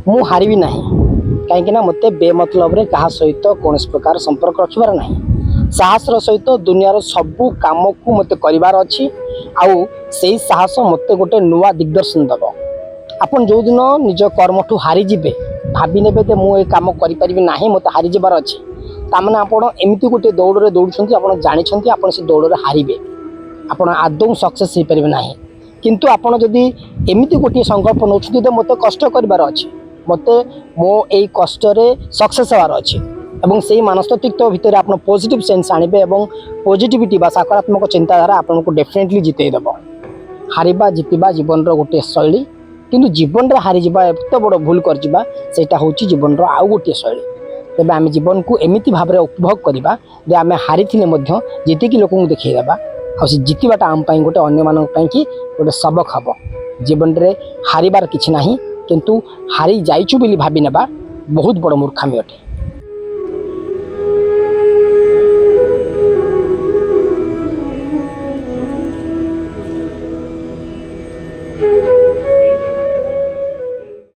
मु हारिबी नहीं कहीं मते बेमतलब रे कहा सहित कौन प्रकार संपर्क रखिबार नहीं। साहसर सहित दुनियार सबू काम को मते करिवार अछि आउ से साहस मते गोटे नुआ दिग्दर्शन दब। आपन जो दिन निज कर्मठू हारी जिबे भाभी नेबे ते मु ए काम करि परिबि नाही मते हारी जिबार अछि तामने आपण एमिति गोटे दौड़ रे दौड़छंती आपण जानिछंती आपण से दौड़ रे हारिबे आपण आदौ सक्सेस हे परिबे नाही। किंतु आपण जदि एमिति गोटे संकल्प नौछंती तो मते कष्ट करिवार अछि मते मो ए कष्ट रे सक्सेस होवार अछि एवं से मानसिकता भितर आप पॉजिटिव सेंस आनिबे एवं पॉजिटिविटी बा सकारात्मक चिंताधारा आपन को डेफिनेटली जिते देबो। हारिबा जितिबा जीवन रो गोटे शैली किंतु जीवन रे हारि जिबा एते बड़ भूल कर जिबा सेटा होची जीवन रो आउ गोटे शैली। तबे आमे जीवन को एमिति भाबरे उपभोग करिबा जे आमे हारिथिने मध्य जेतिकी लोकन देखै देबा आ से जितिबाटा आम पई गोटे अन्य मानन पई कि गोटे सबक हबो। जीवन रे हारिबार किछि नाही किंतु हारि जाइछु बोली भाबी नेबा बहुत बड़ मूर्खामी अटे।